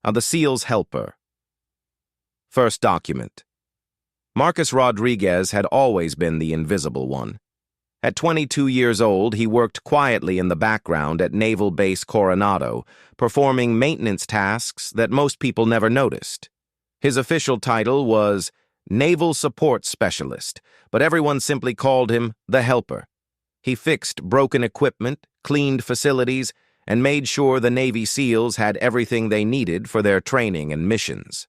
The SEAL's helper. First document. Marcus Rodriguez had always been the invisible one. At 22 years old, he worked quietly in the background at Naval Base Coronado, performing maintenance tasks that most people never noticed. His official title was Naval Support Specialist, but everyone simply called him the Helper. He fixed broken equipment, cleaned facilities, and made sure the Navy SEALs had everything they needed for their training and missions.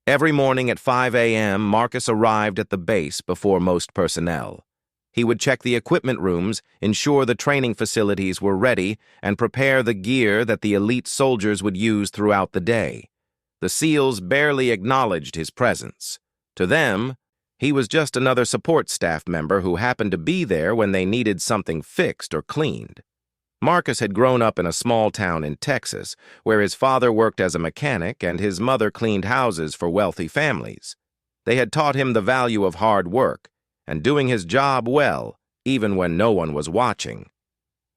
Every morning at 5 a.m., Marcus arrived at the base before most personnel. He would check the equipment rooms, ensure the training facilities were ready, and prepare the gear that the elite soldiers would use throughout the day. The SEALs barely acknowledged his presence. To them, he was just another support staff member who happened to be there when they needed something fixed or cleaned. Marcus had grown up in a small town in Texas, where his father worked as a mechanic and his mother cleaned houses for wealthy families. They had taught him the value of hard work and doing his job well, even when no one was watching.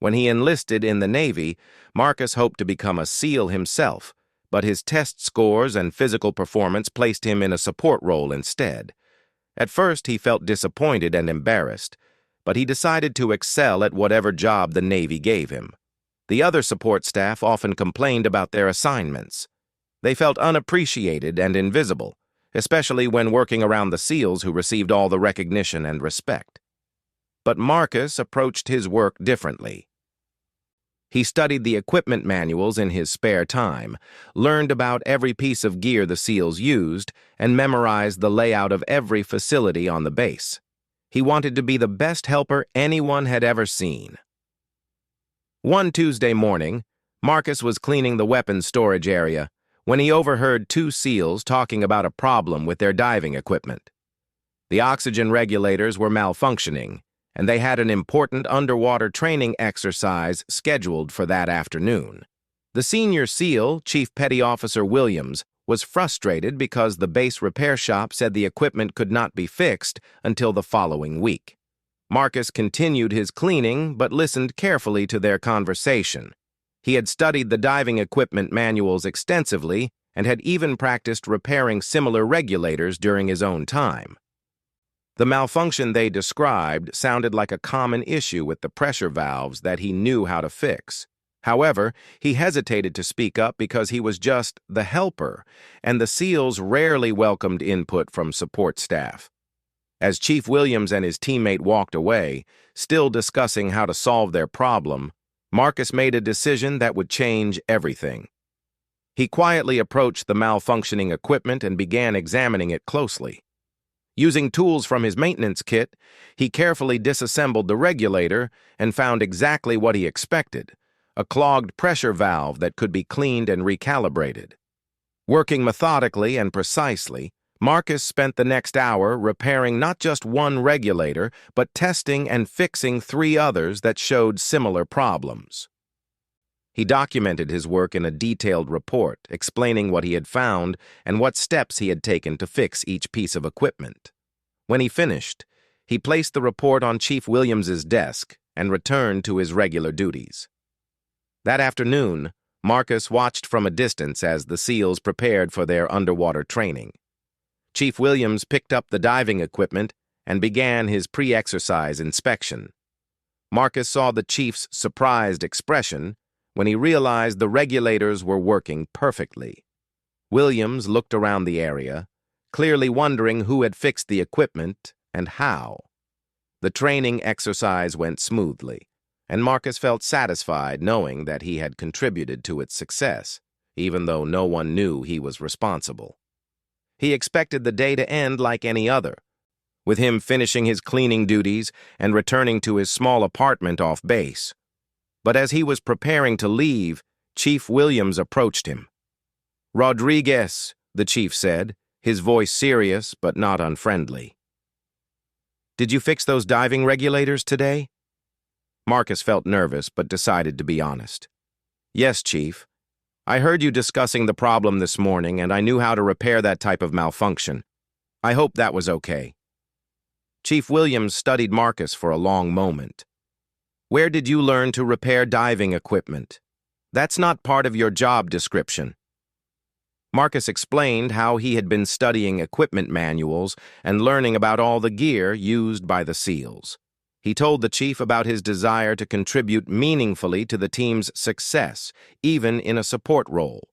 When he enlisted in the Navy, Marcus hoped to become a SEAL himself, but his test scores and physical performance placed him in a support role instead. At first, he felt disappointed and embarrassed, but he decided to excel at whatever job the Navy gave him. The other support staff often complained about their assignments. They felt unappreciated and invisible, especially when working around the SEALs who received all the recognition and respect. But Marcus approached his work differently. He studied the equipment manuals in his spare time, learned about every piece of gear the SEALs used, and memorized the layout of every facility on the base. He wanted to be the best helper anyone had ever seen. One Tuesday morning, Marcus was cleaning the weapons storage area when he overheard two SEALs talking about a problem with their diving equipment. The oxygen regulators were malfunctioning, and they had an important underwater training exercise scheduled for that afternoon. The senior SEAL, Chief Petty Officer Williams, was frustrated because the base repair shop said the equipment could not be fixed until the following week. Marcus continued his cleaning but listened carefully to their conversation. He had studied the diving equipment manuals extensively and had even practiced repairing similar regulators during his own time. The malfunction they described sounded like a common issue with the pressure valves that he knew how to fix. However, he hesitated to speak up because he was just the helper, and the SEALs rarely welcomed input from support staff. As Chief Williams and his teammate walked away, still discussing how to solve their problem, Marcus made a decision that would change everything. He quietly approached the malfunctioning equipment and began examining it closely. Using tools from his maintenance kit, he carefully disassembled the regulator and found exactly what he expected: a clogged pressure valve that could be cleaned and recalibrated. Working methodically and precisely, Marcus spent the next hour repairing not just one regulator, but testing and fixing 3 others that showed similar problems. He documented his work in a detailed report, explaining what he had found and what steps he had taken to fix each piece of equipment. When he finished, he placed the report on Chief Williams's desk and returned to his regular duties. That afternoon, Marcus watched from a distance as the SEALs prepared for their underwater training. Chief Williams picked up the diving equipment and began his pre-exercise inspection. Marcus saw the chief's surprised expression when he realized the regulators were working perfectly. Williams looked around the area, clearly wondering who had fixed the equipment and how. The training exercise went smoothly, and Marcus felt satisfied knowing that he had contributed to its success, even though no one knew he was responsible. He expected the day to end like any other, with him finishing his cleaning duties and returning to his small apartment off base. But as he was preparing to leave, Chief Williams approached him. "Rodriguez," the chief said, his voice serious but not unfriendly. "Did you fix those diving regulators today?" Marcus felt nervous but decided to be honest. "Yes, Chief. I heard you discussing the problem this morning, and I knew how to repair that type of malfunction. I hope that was okay." Chief Williams studied Marcus for a long moment. "Where did you learn to repair diving equipment? That's not part of your job description." Marcus explained how he had been studying equipment manuals and learning about all the gear used by the SEALs. He told the chief about his desire to contribute meaningfully to the team's success, even in a support role.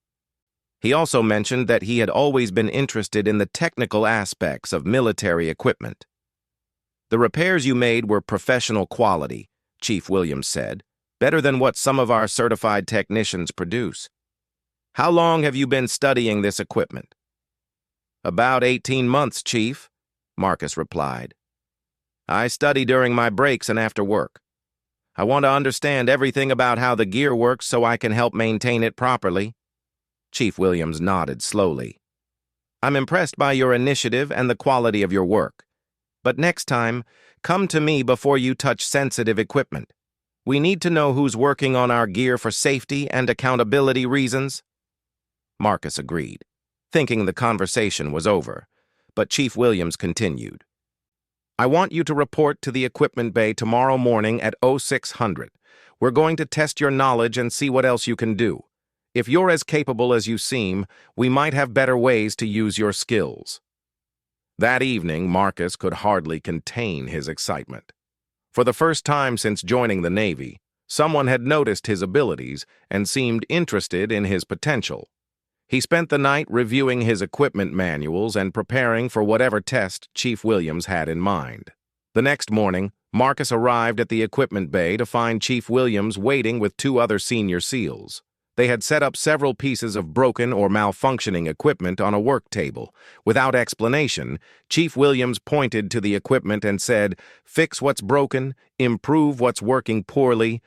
He also mentioned that he had always been interested in the technical aspects of military equipment. "The repairs you made were professional quality," Chief Williams said, "better than what some of our certified technicians produce. How long have you been studying this equipment?" "About 18 months, Chief," Marcus replied. "I study during my breaks and after work. I want to understand everything about how the gear works so I can help maintain it properly." Chief Williams nodded slowly. "I'm impressed by your initiative and the quality of your work. But next time, come to me before you touch sensitive equipment. We need to know who's working on our gear for safety and accountability reasons." Marcus agreed, thinking the conversation was over, but Chief Williams continued. "I want you to report to the equipment bay tomorrow morning at 0600. We're going to test your knowledge and see what else you can do. If you're as capable as you seem, we might have better ways to use your skills." That evening, Marcus could hardly contain his excitement. For the first time since joining the Navy, someone had noticed his abilities and seemed interested in his potential. He spent the night reviewing his equipment manuals and preparing for whatever test Chief Williams had in mind. The next morning, Marcus arrived at the equipment bay to find Chief Williams waiting with 2 other senior SEALs. They had set up several pieces of broken or malfunctioning equipment on a work table. Without explanation, Chief Williams pointed to the equipment and said, "Fix what's broken, improve what's working poorly,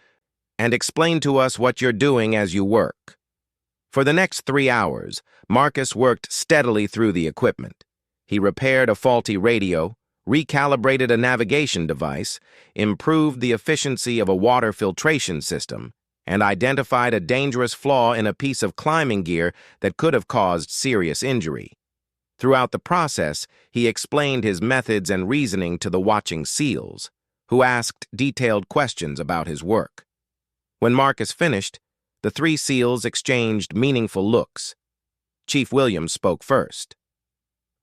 and explain to us what you're doing as you work." For the next 3 hours, Marcus worked steadily through the equipment. He repaired a faulty radio, recalibrated a navigation device, improved the efficiency of a water filtration system, and identified a dangerous flaw in a piece of climbing gear that could have caused serious injury. Throughout the process, he explained his methods and reasoning to the watching SEALs, who asked detailed questions about his work. When Marcus finished, the 3 SEALs exchanged meaningful looks. Chief Williams spoke first.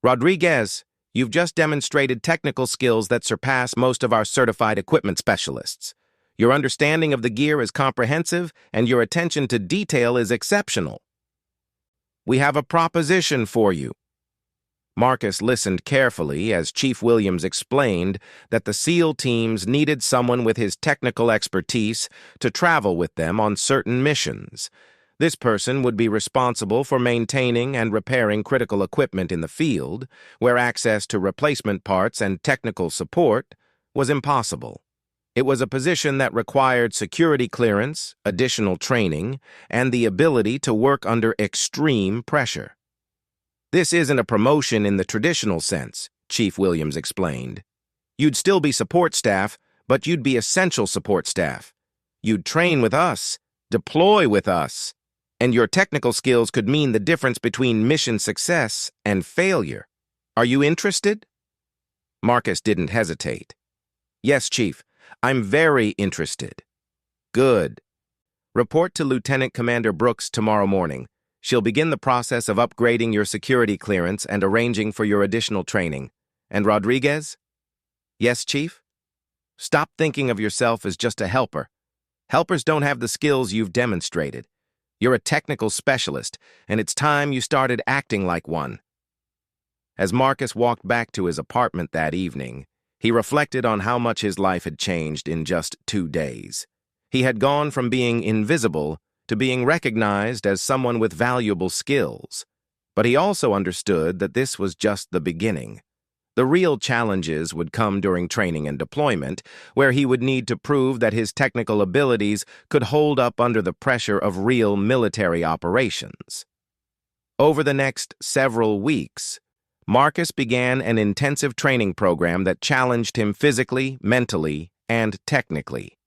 "Rodriguez, you've just demonstrated technical skills that surpass most of our certified equipment specialists. Your understanding of the gear is comprehensive, and your attention to detail is exceptional. We have a proposition for you." Marcus listened carefully as Chief Williams explained that the SEAL teams needed someone with his technical expertise to travel with them on certain missions. This person would be responsible for maintaining and repairing critical equipment in the field, where access to replacement parts and technical support was impossible. It was a position that required security clearance, additional training, and the ability to work under extreme pressure. "This isn't a promotion in the traditional sense," Chief Williams explained. "You'd still be support staff, but you'd be essential support staff. You'd train with us, deploy with us, and your technical skills could mean the difference between mission success and failure. Are you interested?" Marcus didn't hesitate. "Yes, Chief. I'm very interested." "Good. Report to Lieutenant Commander Brooks tomorrow morning. She'll begin the process of upgrading your security clearance and arranging for your additional training. And Rodriguez?" "Yes, Chief?" "Stop thinking of yourself as just a helper. Helpers don't have the skills you've demonstrated. You're a technical specialist, and it's time you started acting like one." As Marcus walked back to his apartment that evening, he reflected on how much his life had changed in just 2 days. He had gone from being invisible to being recognized as someone with valuable skills. But he also understood that this was just the beginning. The real challenges would come during training and deployment, where he would need to prove that his technical abilities could hold up under the pressure of real military operations. Over the next several weeks, Marcus began an intensive training program that challenged him physically, mentally, and technically.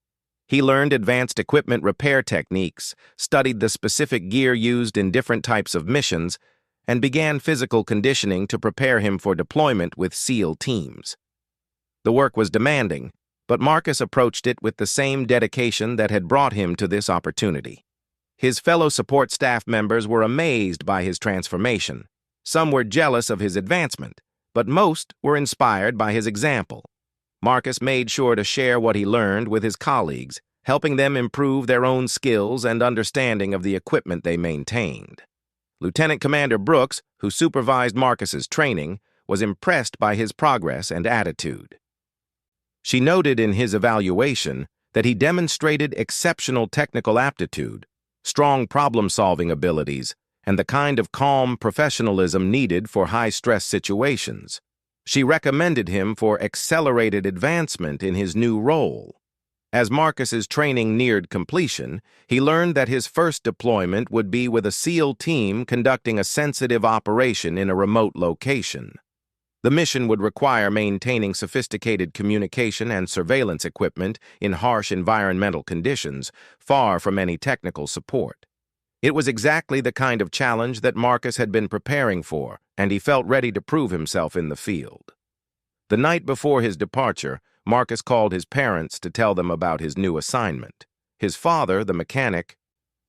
He learned advanced equipment repair techniques, studied the specific gear used in different types of missions, and began physical conditioning to prepare him for deployment with SEAL teams. The work was demanding, but Marcus approached it with the same dedication that had brought him to this opportunity. His fellow support staff members were amazed by his transformation. Some were jealous of his advancement, but most were inspired by his example. Marcus made sure to share what he learned with his colleagues, helping them improve their own skills and understanding of the equipment they maintained. Lieutenant Commander Brooks, who supervised Marcus's training, was impressed by his progress and attitude. She noted in his evaluation that he demonstrated exceptional technical aptitude, strong problem-solving abilities, and the kind of calm professionalism needed for high-stress situations. She recommended him for accelerated advancement in his new role. As Marcus's training neared completion, he learned that his first deployment would be with a SEAL team conducting a sensitive operation in a remote location. The mission would require maintaining sophisticated communication and surveillance equipment in harsh environmental conditions, far from any technical support. It was exactly the kind of challenge that Marcus had been preparing for, and he felt ready to prove himself in the field. The night before his departure, Marcus called his parents to tell them about his new assignment. His father, the mechanic,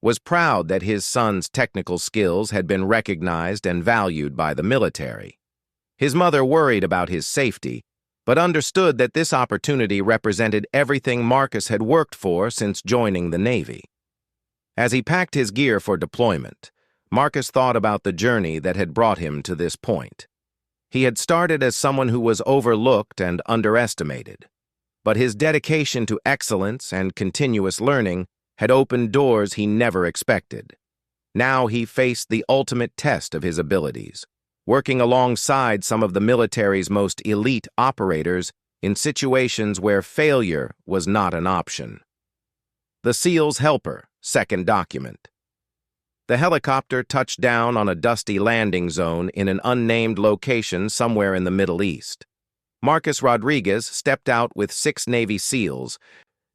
was proud that his son's technical skills had been recognized and valued by the military. His mother worried about his safety, but understood that this opportunity represented everything Marcus had worked for since joining the Navy. As he packed his gear for deployment, Marcus thought about the journey that had brought him to this point. He had started as someone who was overlooked and underestimated, but his dedication to excellence and continuous learning had opened doors he never expected. Now he faced the ultimate test of his abilities, working alongside some of the military's most elite operators in situations where failure was not an option. The SEAL's Helper, second document. The helicopter touched down on a dusty landing zone in an unnamed location somewhere in the Middle East. Marcus Rodriguez stepped out with 6 Navy SEALs,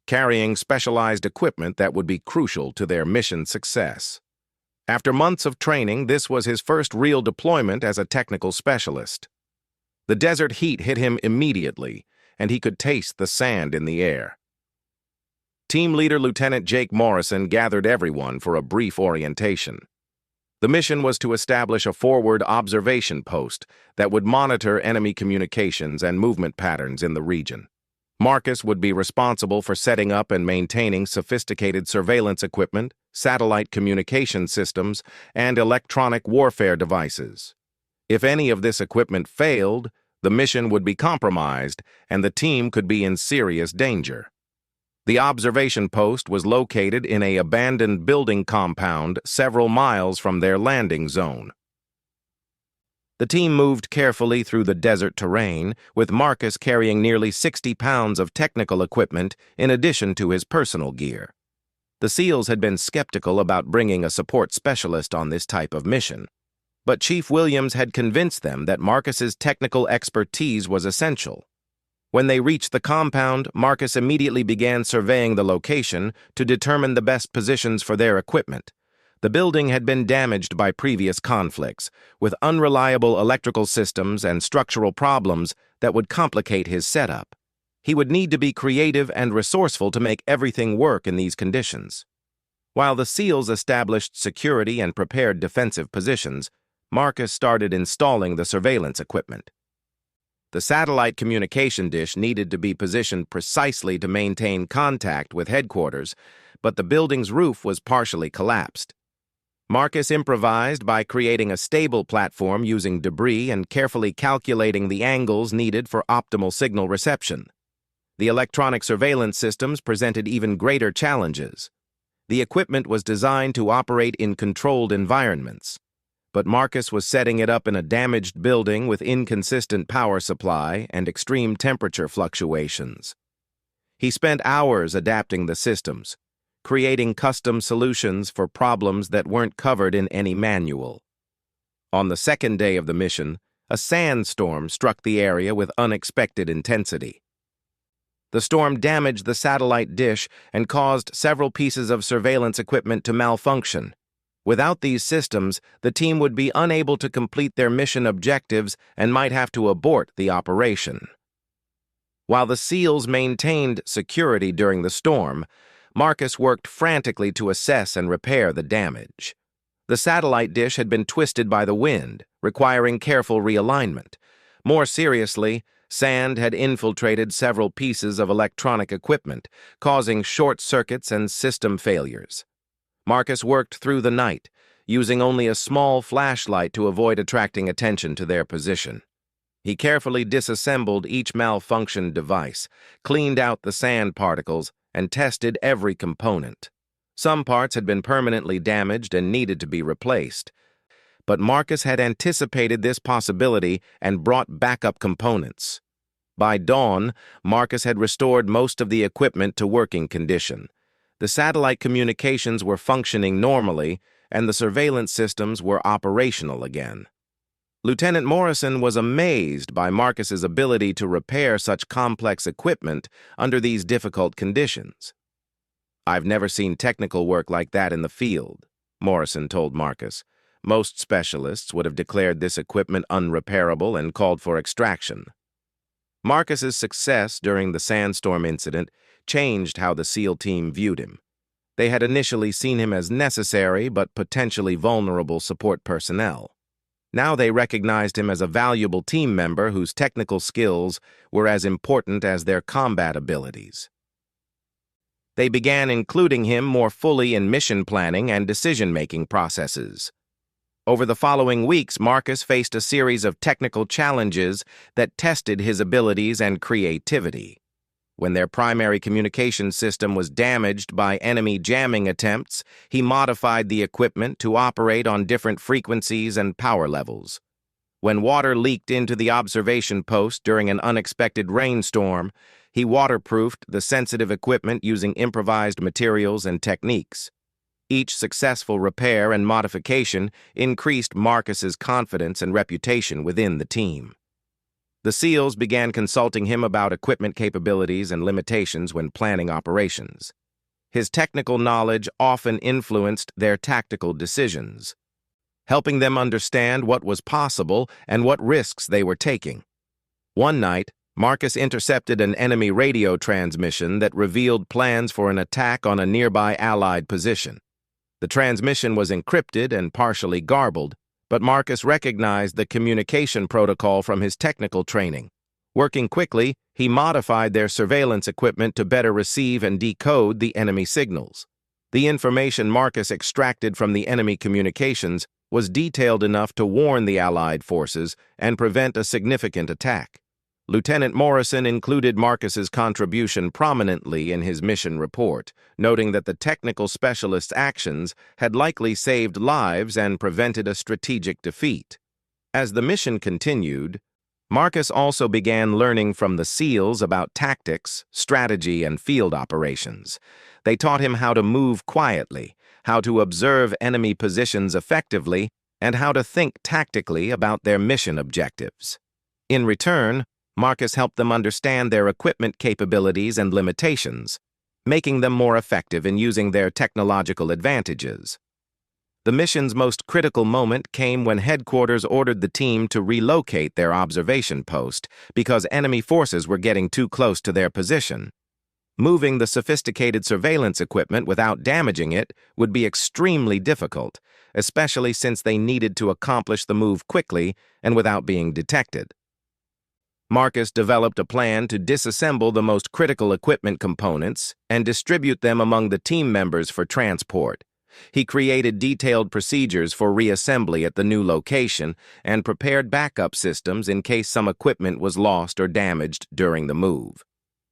carrying specialized equipment that would be crucial to their mission success. After months of training, this was his first real deployment as a technical specialist. The desert heat hit him immediately, and he could taste the sand in the air. Team leader Lieutenant Jake Morrison gathered everyone for a brief orientation. The mission was to establish a forward observation post that would monitor enemy communications and movement patterns in the region. Marcus would be responsible for setting up and maintaining sophisticated surveillance equipment, satellite communication systems, and electronic warfare devices. If any of this equipment failed, the mission would be compromised and the team could be in serious danger. The observation post was located in an abandoned building compound several miles from their landing zone. The team moved carefully through the desert terrain, with Marcus carrying nearly 60 pounds of technical equipment in addition to his personal gear. The SEALs had been skeptical about bringing a support specialist on this type of mission, but Chief Williams had convinced them that Marcus's technical expertise was essential. When they reached the compound, Marcus immediately began surveying the location to determine the best positions for their equipment. The building had been damaged by previous conflicts, with unreliable electrical systems and structural problems that would complicate his setup. He would need to be creative and resourceful to make everything work in these conditions. While the SEALs established security and prepared defensive positions, Marcus started installing the surveillance equipment. The satellite communication dish needed to be positioned precisely to maintain contact with headquarters, but the building's roof was partially collapsed. Marcus improvised by creating a stable platform using debris and carefully calculating the angles needed for optimal signal reception. The electronic surveillance systems presented even greater challenges. The equipment was designed to operate in controlled environments, but Marcus was setting it up in a damaged building with inconsistent power supply and extreme temperature fluctuations. He spent hours adapting the systems, creating custom solutions for problems that weren't covered in any manual. On the second day of the mission, a sandstorm struck the area with unexpected intensity. The storm damaged the satellite dish and caused several pieces of surveillance equipment to malfunction. Without these systems, the team would be unable to complete their mission objectives and might have to abort the operation. While the SEALs maintained security during the storm, Marcus worked frantically to assess and repair the damage. The satellite dish had been twisted by the wind, requiring careful realignment. More seriously, sand had infiltrated several pieces of electronic equipment, causing short circuits and system failures. Marcus worked through the night, using only a small flashlight to avoid attracting attention to their position. He carefully disassembled each malfunctioned device, cleaned out the sand particles, and tested every component. Some parts had been permanently damaged and needed to be replaced. But Marcus had anticipated this possibility and brought backup components. By dawn, Marcus had restored most of the equipment to working condition. The satellite communications were functioning normally, and the surveillance systems were operational again. Lieutenant Morrison was amazed by Marcus's ability to repair such complex equipment under these difficult conditions. "I've never seen technical work like that in the field," Morrison told Marcus. "Most specialists would have declared this equipment unrepairable and called for extraction." Marcus's success during the sandstorm incident changed how the SEAL team viewed him. They had initially seen him as necessary but potentially vulnerable support personnel. Now they recognized him as a valuable team member whose technical skills were as important as their combat abilities. They began including him more fully in mission planning and decision-making processes. Over the following weeks, Marcus faced a series of technical challenges that tested his abilities and creativity. When their primary communication system was damaged by enemy jamming attempts, he modified the equipment to operate on different frequencies and power levels. When water leaked into the observation post during an unexpected rainstorm, he waterproofed the sensitive equipment using improvised materials and techniques. Each successful repair and modification increased Marcus's confidence and reputation within the team. The SEALs began consulting him about equipment capabilities and limitations when planning operations. His technical knowledge often influenced their tactical decisions, helping them understand what was possible and what risks they were taking. One night, Marcus intercepted an enemy radio transmission that revealed plans for an attack on a nearby Allied position. The transmission was encrypted and partially garbled, but Marcus recognized the communication protocol from his technical training. Working quickly, he modified their surveillance equipment to better receive and decode the enemy signals. The information Marcus extracted from the enemy communications was detailed enough to warn the Allied forces and prevent a significant attack. Lieutenant Morrison included Marcus's contribution prominently in his mission report, noting that the technical specialist's actions had likely saved lives and prevented a strategic defeat. As the mission continued, Marcus also began learning from the SEALs about tactics, strategy, and field operations. They taught him how to move quietly, how to observe enemy positions effectively, and how to think tactically about their mission objectives. In return, Marcus helped them understand their equipment capabilities and limitations, making them more effective in using their technological advantages. The mission's most critical moment came when headquarters ordered the team to relocate their observation post because enemy forces were getting too close to their position. Moving the sophisticated surveillance equipment without damaging it would be extremely difficult, especially since they needed to accomplish the move quickly and without being detected. Marcus developed a plan to disassemble the most critical equipment components and distribute them among the team members for transport. He created detailed procedures for reassembly at the new location and prepared backup systems in case some equipment was lost or damaged during the move.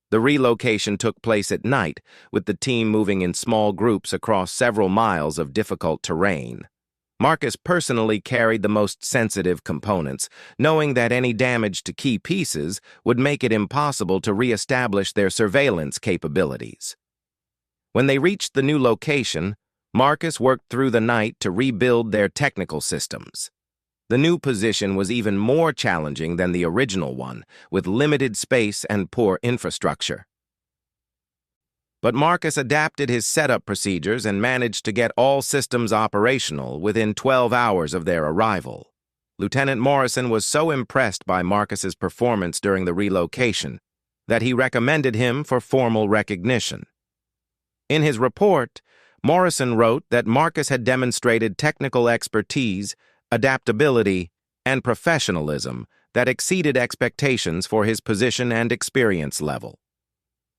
The relocation took place at night, with the team moving in small groups across several miles of difficult terrain. Marcus personally carried the most sensitive components, knowing that any damage to key pieces would make it impossible to reestablish their surveillance capabilities. When they reached the new location, Marcus worked through the night to rebuild their technical systems. The new position was even more challenging than the original one, with limited space and poor infrastructure. But Marcus adapted his setup procedures and managed to get all systems operational within 12 hours of their arrival. Lieutenant Morrison was so impressed by Marcus's performance during the relocation that he recommended him for formal recognition. In his report, Morrison wrote that Marcus had demonstrated technical expertise, adaptability, and professionalism that exceeded expectations for his position and experience level.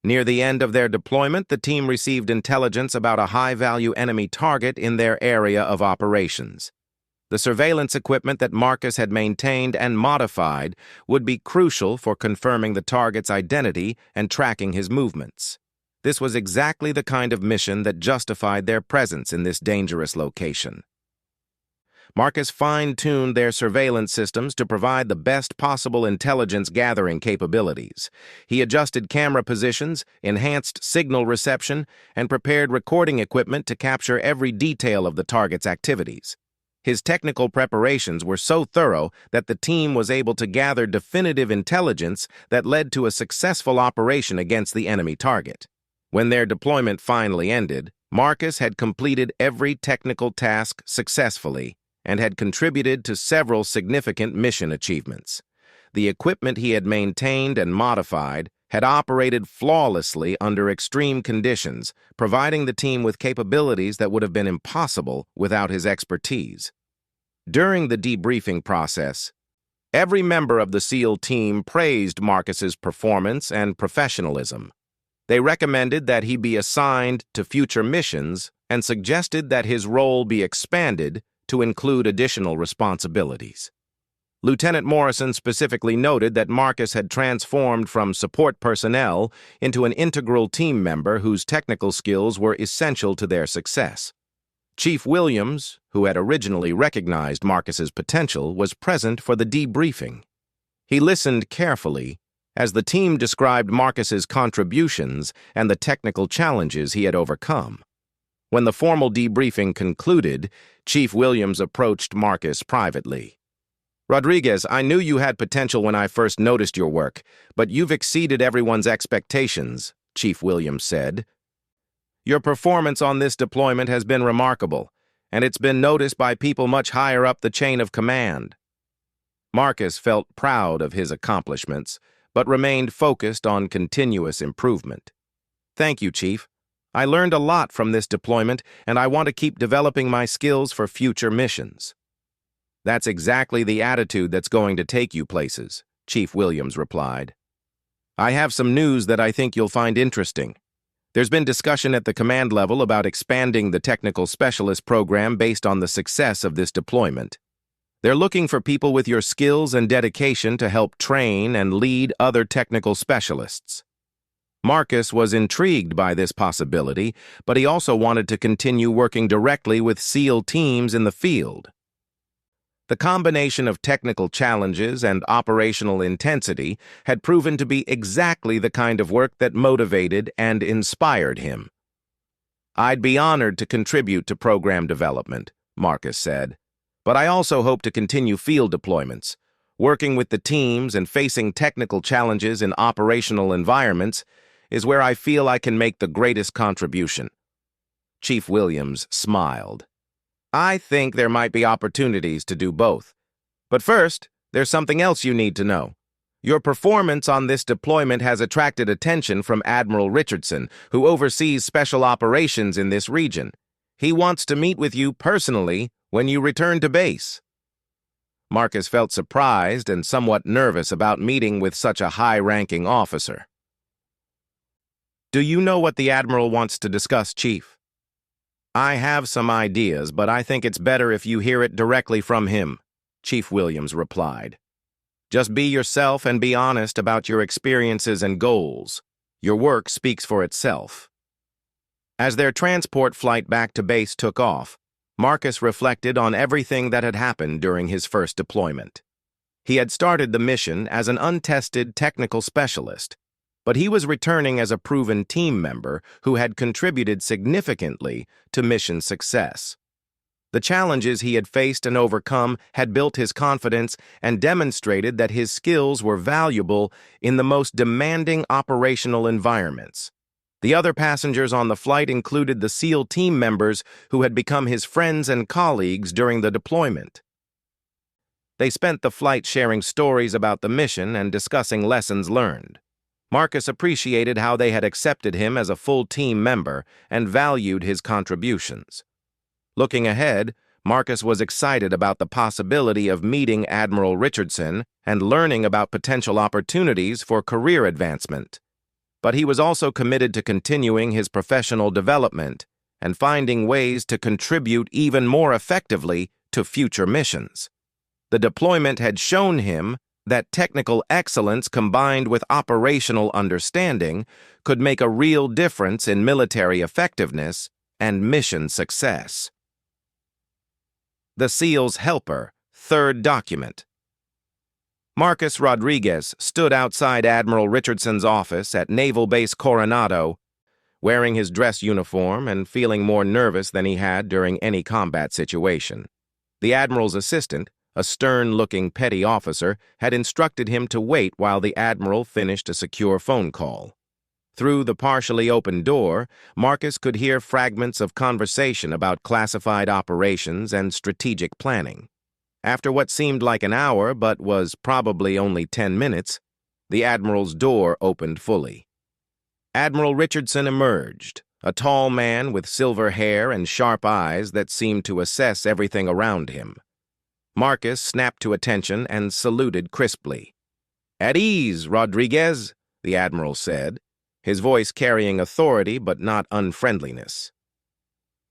Near the end of their deployment, the team received intelligence about a high-value enemy target in their area of operations. The surveillance equipment that Marcus had maintained and modified would be crucial for confirming the target's identity and tracking his movements. This was exactly the kind of mission that justified their presence in this dangerous location. Marcus fine-tuned their surveillance systems to provide the best possible intelligence-gathering capabilities. He adjusted camera positions, enhanced signal reception, and prepared recording equipment to capture every detail of the target's activities. His technical preparations were so thorough that the team was able to gather definitive intelligence that led to a successful operation against the enemy target. When their deployment finally ended, Marcus had completed every technical task successfully and had contributed to several significant mission achievements. The equipment he had maintained and modified had operated flawlessly under extreme conditions, providing the team with capabilities that would have been impossible without his expertise. During the debriefing process, every member of the SEAL team praised Marcus's performance and professionalism. They recommended that he be assigned to future missions and suggested that his role be expanded to include additional responsibilities. Lieutenant Morrison specifically noted that Marcus had transformed from support personnel into an integral team member whose technical skills were essential to their success. Chief Williams, who had originally recognized Marcus's potential, was present for the debriefing. He listened carefully as the team described Marcus's contributions and the technical challenges he had overcome. When the formal debriefing concluded, Chief Williams approached Marcus privately. "Rodriguez, I knew you had potential when I first noticed your work, but you've exceeded everyone's expectations," Chief Williams said. "Your performance on this deployment has been remarkable, and it's been noticed by people much higher up the chain of command." Marcus felt proud of his accomplishments, but remained focused on continuous improvement. "Thank you, Chief. I learned a lot from this deployment, and I want to keep developing my skills for future missions." "That's exactly the attitude that's going to take you places," Chief Williams replied. "I have some news that I think you'll find interesting. There's been discussion at the command level about expanding the technical specialist program based on the success of this deployment. They're looking for people with your skills and dedication to help train and lead other technical specialists." Marcus was intrigued by this possibility, but he also wanted to continue working directly with SEAL teams in the field. The combination of technical challenges and operational intensity had proven to be exactly the kind of work that motivated and inspired him. "I'd be honored to contribute to program development," Marcus said, "but I also hope to continue field deployments. Working with the teams and facing technical challenges in operational environments is where I feel I can make the greatest contribution." Chief Williams smiled. "I think there might be opportunities to do both. But first, there's something else you need to know. Your performance on this deployment has attracted attention from Admiral Richardson, who oversees special operations in this region. He wants to meet with you personally when you return to base." Marcus felt surprised and somewhat nervous about meeting with such a high-ranking officer. "Do you know what the Admiral wants to discuss, Chief?" "I have some ideas, but I think it's better if you hear it directly from him," Chief Williams replied. "Just be yourself and be honest about your experiences and goals. Your work speaks for itself." As their transport flight back to base took off, Marcus reflected on everything that had happened during his first deployment. He had started the mission as an untested technical specialist, but he was returning as a proven team member who had contributed significantly to mission success. The challenges he had faced and overcome had built his confidence and demonstrated that his skills were valuable in the most demanding operational environments. The other passengers on the flight included the SEAL team members who had become his friends and colleagues during the deployment. They spent the flight sharing stories about the mission and discussing lessons learned. Marcus appreciated how they had accepted him as a full team member and valued his contributions. Looking ahead, Marcus was excited about the possibility of meeting Admiral Richardson and learning about potential opportunities for career advancement. But he was also committed to continuing his professional development and finding ways to contribute even more effectively to future missions. The deployment had shown him that technical excellence combined with operational understanding could make a real difference in military effectiveness and mission success. The SEAL's Helper, third document. Marcus Rodriguez stood outside Admiral Richardson's office at Naval Base Coronado, wearing his dress uniform and feeling more nervous than he had during any combat situation. The Admiral's assistant, a stern-looking petty officer, had instructed him to wait while the Admiral finished a secure phone call. Through the partially open door, Marcus could hear fragments of conversation about classified operations and strategic planning. After what seemed like an hour but was probably only 10 minutes, the Admiral's door opened fully. Admiral Richardson emerged, a tall man with silver hair and sharp eyes that seemed to assess everything around him. Marcus snapped to attention and saluted crisply. "At ease, Rodriguez," the Admiral said, his voice carrying authority but not unfriendliness.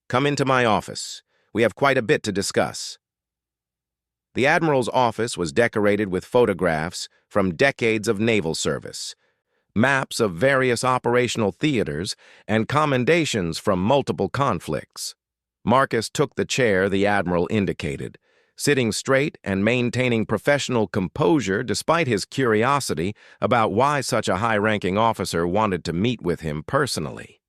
"Come into my office. We have quite a bit to discuss." The Admiral's office was decorated with photographs from decades of naval service, maps of various operational theaters, and commendations from multiple conflicts. Marcus took the chair the Admiral indicated, sitting straight and maintaining professional composure despite his curiosity about why such a high-ranking officer wanted to meet with him personally.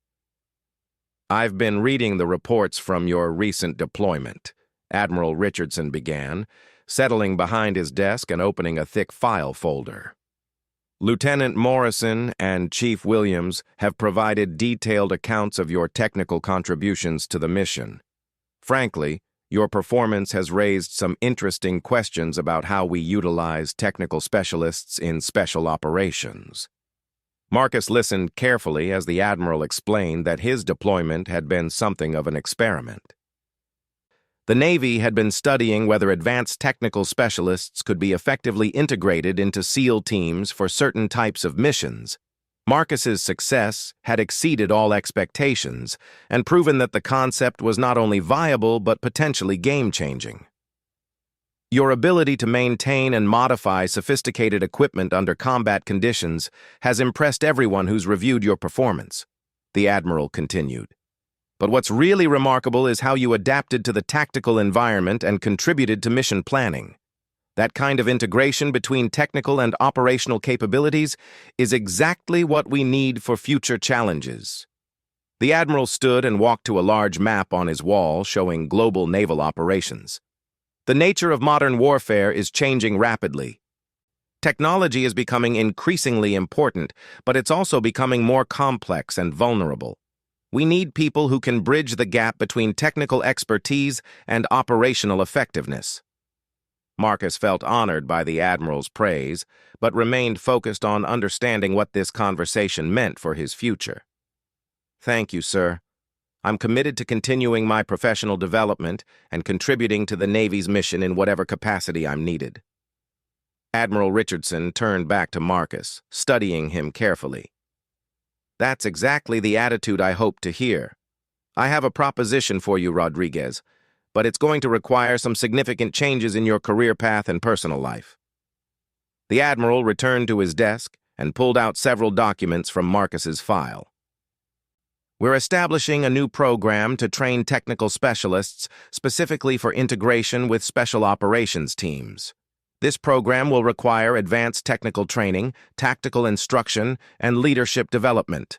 "I've been reading the reports from your recent deployment," Admiral Richardson began, settling behind his desk and opening a thick file folder. "Lieutenant Morrison and Chief Williams have provided detailed accounts of your technical contributions to the mission. Frankly, your performance has raised some interesting questions about how we utilize technical specialists in special operations." Marcus listened carefully as the Admiral explained that his deployment had been something of an experiment. The Navy had been studying whether advanced technical specialists could be effectively integrated into SEAL teams for certain types of missions. Marcus's success had exceeded all expectations and proven that the concept was not only viable but potentially game-changing. "Your ability to maintain and modify sophisticated equipment under combat conditions has impressed everyone who's reviewed your performance," the Admiral continued. "But what's really remarkable is how you adapted to the tactical environment and contributed to mission planning. That kind of integration between technical and operational capabilities is exactly what we need for future challenges." The Admiral stood and walked to a large map on his wall showing global naval operations. "The nature of modern warfare is changing rapidly. Technology is becoming increasingly important, but it's also becoming more complex and vulnerable. We need people who can bridge the gap between technical expertise and operational effectiveness." Marcus felt honored by the Admiral's praise, but remained focused on understanding what this conversation meant for his future. "Thank you, sir. I'm committed to continuing my professional development and contributing to the Navy's mission in whatever capacity I'm needed." Admiral Richardson turned back to Marcus, studying him carefully. "That's exactly the attitude I hoped to hear. I have a proposition for you, Rodriguez, but it's going to require some significant changes in your career path and personal life." The Admiral returned to his desk and pulled out several documents from Marcus's file. "We're establishing a new program to train technical specialists specifically for integration with special operations teams. This program will require advanced technical training, tactical instruction, and leadership development.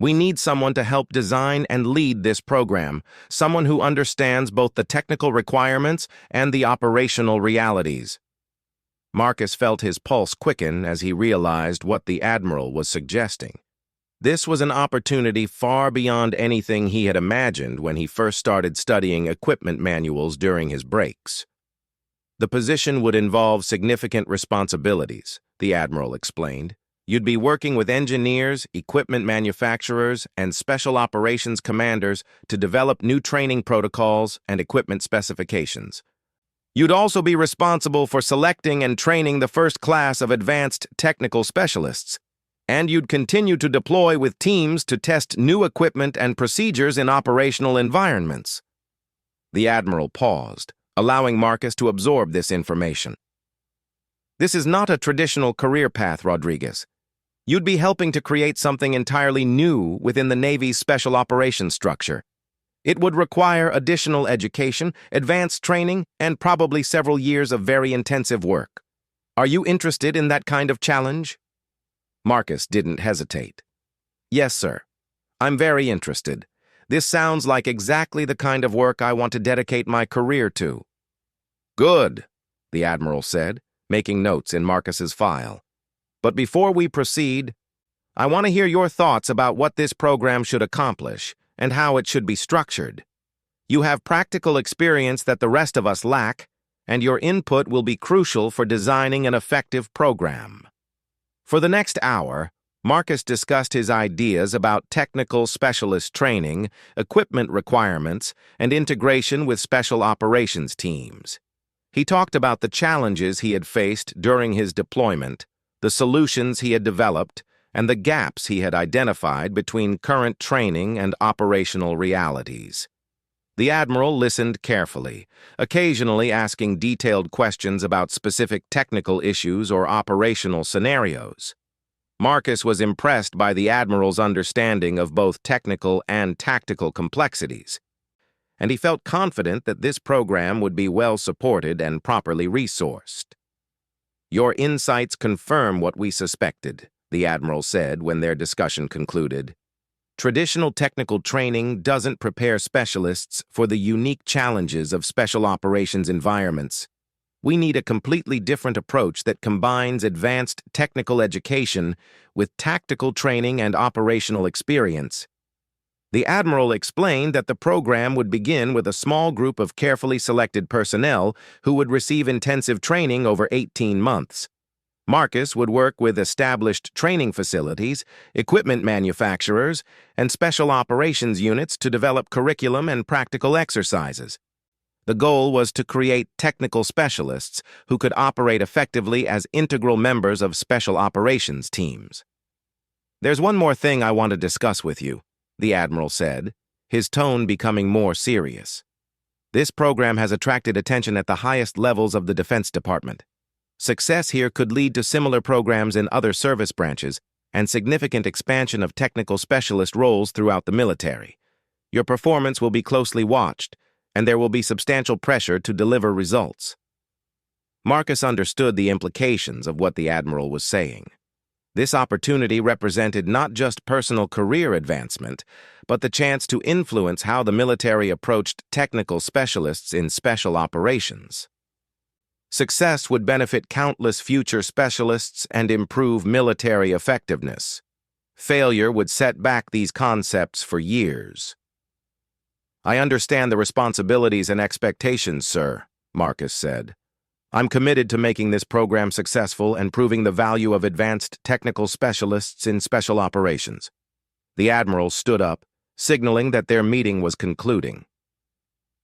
We need someone to help design and lead this program, someone who understands both the technical requirements and the operational realities." Marcus felt his pulse quicken as he realized what the Admiral was suggesting. This was an opportunity far beyond anything he had imagined when he first started studying equipment manuals during his breaks. The position would involve significant responsibilities, the Admiral explained. You'd be working with engineers, equipment manufacturers, and special operations commanders to develop new training protocols and equipment specifications. You'd also be responsible for selecting and training the first class of advanced technical specialists, and you'd continue to deploy with teams to test new equipment and procedures in operational environments. The Admiral paused, allowing Marcus to absorb this information. This is not a traditional career path, Rodriguez. You'd be helping to create something entirely new within the Navy's special operations structure. It would require additional education, advanced training, and probably several years of very intensive work. Are you interested in that kind of challenge? Marcus didn't hesitate. Yes, sir. I'm very interested. This sounds like exactly the kind of work I want to dedicate my career to. Good, the Admiral said, making notes in Marcus's file. But before we proceed, I want to hear your thoughts about what this program should accomplish and how it should be structured. You have practical experience that the rest of us lack, and your input will be crucial for designing an effective program. For the next hour, Marcus discussed his ideas about technical specialist training, equipment requirements, and integration with special operations teams. He talked about the challenges he had faced during his deployment, the solutions he had developed, and the gaps he had identified between current training and operational realities. The Admiral listened carefully, occasionally asking detailed questions about specific technical issues or operational scenarios. Marcus was impressed by the Admiral's understanding of both technical and tactical complexities, and he felt confident that this program would be well supported and properly resourced. Your insights confirm what we suspected, the Admiral said when their discussion concluded. Traditional technical training doesn't prepare specialists for the unique challenges of special operations environments. We need a completely different approach that combines advanced technical education with tactical training and operational experience. The Admiral explained that the program would begin with a small group of carefully selected personnel who would receive intensive training over 18 months. Marcus would work with established training facilities, equipment manufacturers, and special operations units to develop curriculum and practical exercises. The goal was to create technical specialists who could operate effectively as integral members of special operations teams. There's one more thing I want to discuss with you, the Admiral said, his tone becoming more serious. This program has attracted attention at the highest levels of the Defense Department. Success here could lead to similar programs in other service branches and significant expansion of technical specialist roles throughout the military. Your performance will be closely watched, and there will be substantial pressure to deliver results. Marcus understood the implications of what the Admiral was saying. This opportunity represented not just personal career advancement, but the chance to influence how the military approached technical specialists in special operations. Success would benefit countless future specialists and improve military effectiveness. Failure would set back these concepts for years. I understand the responsibilities and expectations, sir, Marcus said. I'm committed to making this program successful and proving the value of advanced technical specialists in special operations. The Admiral stood up, signaling that their meeting was concluding.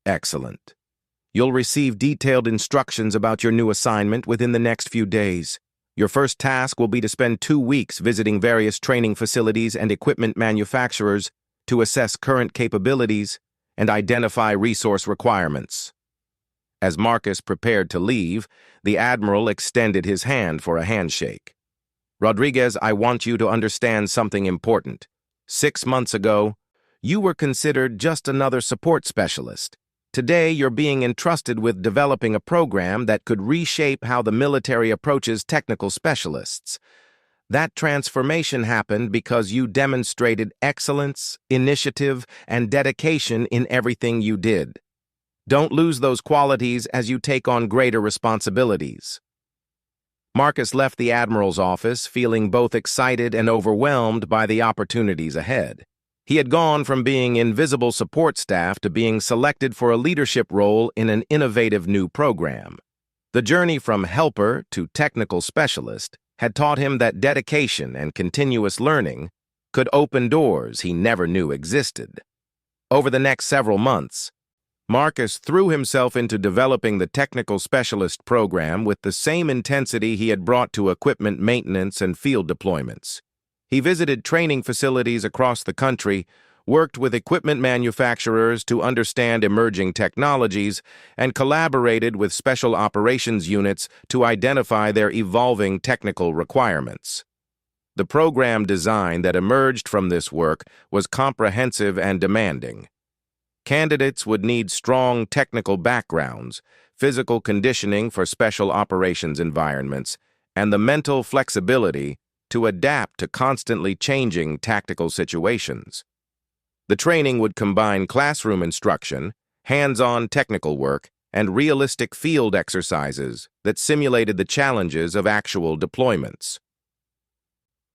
Excellent. You'll receive detailed instructions about your new assignment within the next few days. Your first task will be to spend 2 weeks visiting various training facilities and equipment manufacturers to assess current capabilities and identify resource requirements. As Marcus prepared to leave, the Admiral extended his hand for a handshake. Rodriguez, I want you to understand something important. 6 months ago, you were considered just another support specialist. Today, you're being entrusted with developing a program that could reshape how the military approaches technical specialists. That transformation happened because you demonstrated excellence, initiative, and dedication in everything you did. Don't lose those qualities as you take on greater responsibilities. Marcus left the Admiral's office feeling both excited and overwhelmed by the opportunities ahead. He had gone from being invisible support staff to being selected for a leadership role in an innovative new program. The journey from helper to technical specialist had taught him that dedication and continuous learning could open doors he never knew existed. Over the next several months, Marcus threw himself into developing the technical specialist program with the same intensity he had brought to equipment maintenance and field deployments. He visited training facilities across the country, worked with equipment manufacturers to understand emerging technologies, and collaborated with special operations units to identify their evolving technical requirements. The program design that emerged from this work was comprehensive and demanding. Candidates would need strong technical backgrounds, physical conditioning for special operations environments, and the mental flexibility to adapt to constantly changing tactical situations. The training would combine classroom instruction, hands-on technical work, and realistic field exercises that simulated the challenges of actual deployments.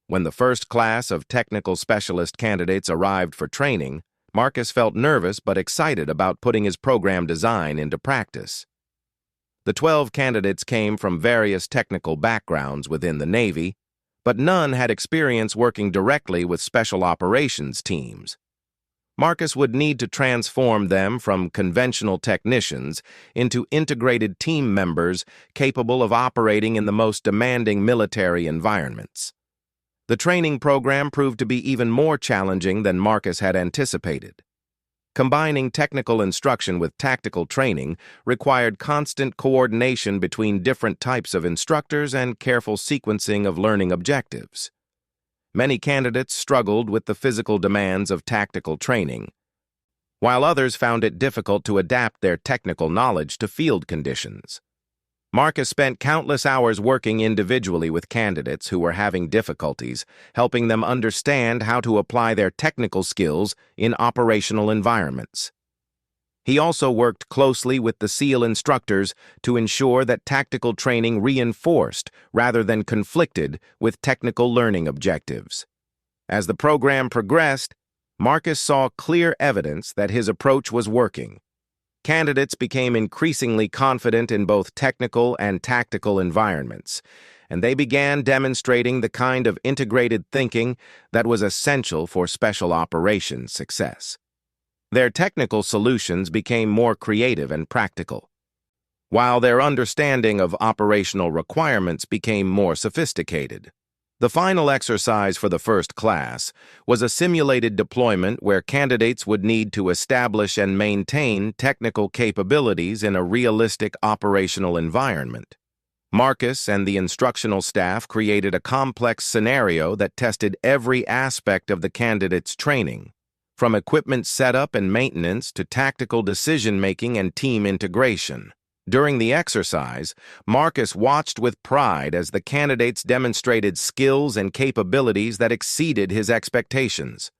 When the first class of technical specialist candidates arrived for training, Marcus felt nervous but excited about putting his program design into practice. The 12 candidates came from various technical backgrounds within the Navy, but none had experience working directly with special operations teams. Marcus would need to transform them from conventional technicians into integrated team members capable of operating in the most demanding military environments. The training program proved to be even more challenging than Marcus had anticipated. Combining technical instruction with tactical training required constant coordination between different types of instructors and careful sequencing of learning objectives. Many candidates struggled with the physical demands of tactical training, while others found it difficult to adapt their technical knowledge to field conditions. Marcus spent countless hours working individually with candidates who were having difficulties, helping them understand how to apply their technical skills in operational environments. He also worked closely with the SEAL instructors to ensure that tactical training reinforced rather than conflicted with technical learning objectives. As the program progressed, Marcus saw clear evidence that his approach was working. Candidates became increasingly confident in both technical and tactical environments, and they began demonstrating the kind of integrated thinking that was essential for special operations success. Their technical solutions became more creative and practical, while their understanding of operational requirements became more sophisticated. The final exercise for the first class was a simulated deployment where candidates would need to establish and maintain technical capabilities in a realistic operational environment. Marcus and the instructional staff created a complex scenario that tested every aspect of the candidates' training, from equipment setup and maintenance to tactical decision-making and team integration. During the exercise, Marcus watched with pride as the candidates demonstrated skills and capabilities that exceeded his expectations.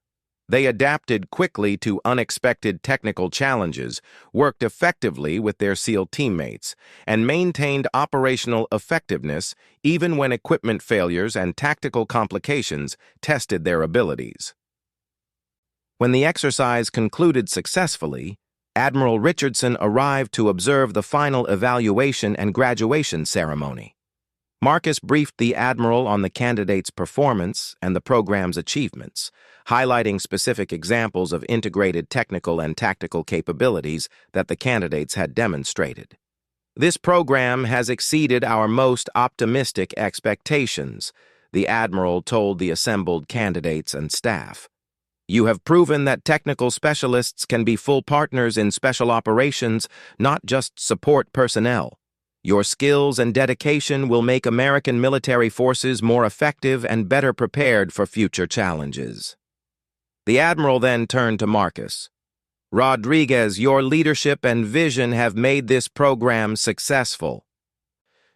They adapted quickly to unexpected technical challenges, worked effectively with their SEAL teammates, and maintained operational effectiveness even when equipment failures and tactical complications tested their abilities. When the exercise concluded successfully, Admiral Richardson arrived to observe the final evaluation and graduation ceremony. Marcus briefed the Admiral on the candidates' performance and the program's achievements, highlighting specific examples of integrated technical and tactical capabilities that the candidates had demonstrated. "This program has exceeded our most optimistic expectations," the Admiral told the assembled candidates and staff. "You have proven that technical specialists can be full partners in special operations, not just support personnel. Your skills and dedication will make American military forces more effective and better prepared for future challenges." The Admiral then turned to Marcus. "Rodriguez, your leadership and vision have made this program successful.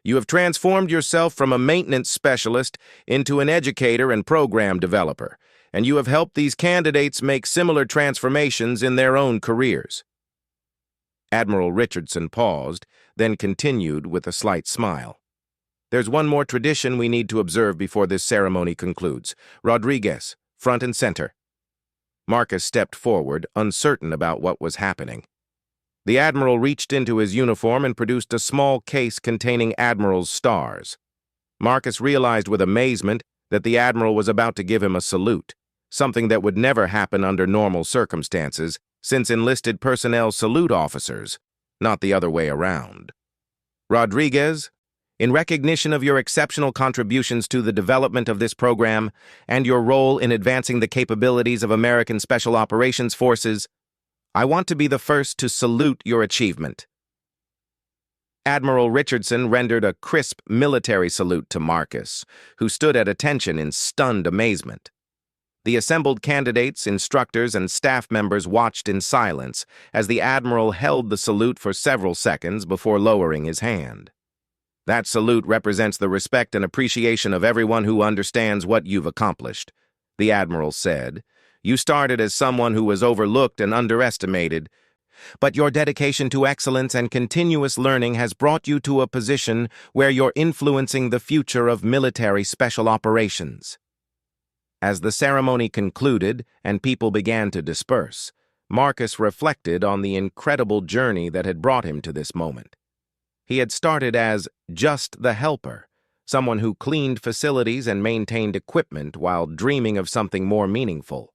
You have transformed yourself from a maintenance specialist into an educator and program developer, and you have helped these candidates make similar transformations in their own careers." Admiral Richardson paused, then continued with a slight smile. "There's one more tradition we need to observe before this ceremony concludes. Rodriguez, front and center." Marcus stepped forward, uncertain about what was happening. The Admiral reached into his uniform and produced a small case containing Admiral's stars. Marcus realized with amazement that the Admiral was about to give him a salute, something that would never happen under normal circumstances, since enlisted personnel salute officers, not the other way around. Rodriguez, in recognition of your exceptional contributions to the development of this program and your role in advancing the capabilities of American Special Operations Forces, I want to be the first to salute your achievement. Admiral Richardson rendered a crisp military salute to Marcus, who stood at attention in stunned amazement. The assembled candidates, instructors, and staff members watched in silence as the Admiral held the salute for several seconds before lowering his hand. That salute represents the respect and appreciation of everyone who understands what you've accomplished, the Admiral said. You started as someone who was overlooked and underestimated, but your dedication to excellence and continuous learning has brought you to a position where you're influencing the future of military special operations. As the ceremony concluded and people began to disperse, Marcus reflected on the incredible journey that had brought him to this moment. He had started as just the helper, someone who cleaned facilities and maintained equipment while dreaming of something more meaningful.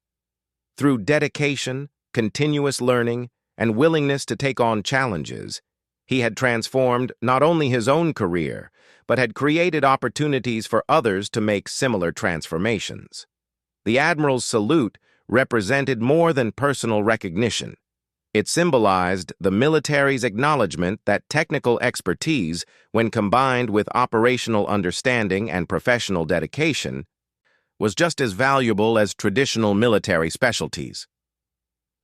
Through dedication, continuous learning, and willingness to take on challenges, he had transformed not only his own career, but had created opportunities for others to make similar transformations. The Admiral's salute represented more than personal recognition. It symbolized the military's acknowledgement that technical expertise, when combined with operational understanding and professional dedication, was just as valuable as traditional military specialties.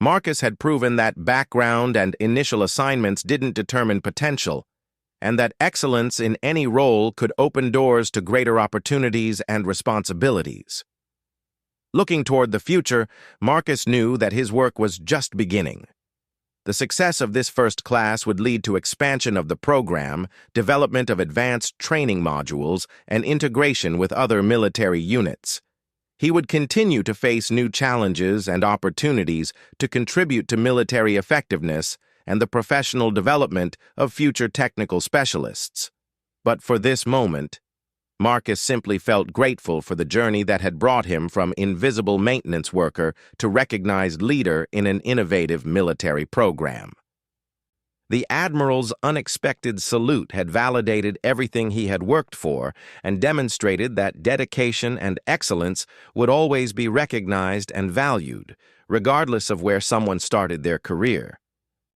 Marcus had proven that background and initial assignments didn't determine potential, and that excellence in any role could open doors to greater opportunities and responsibilities. Looking toward the future, Marcus knew that his work was just beginning. The success of this first class would lead to expansion of the program, development of advanced training modules, and integration with other military units. He would continue to face new challenges and opportunities to contribute to military effectiveness and the professional development of future technical specialists. But for this moment, Marcus simply felt grateful for the journey that had brought him from invisible maintenance worker to recognized leader in an innovative military program. The Admiral's unexpected salute had validated everything he had worked for and demonstrated that dedication and excellence would always be recognized and valued, regardless of where someone started their career.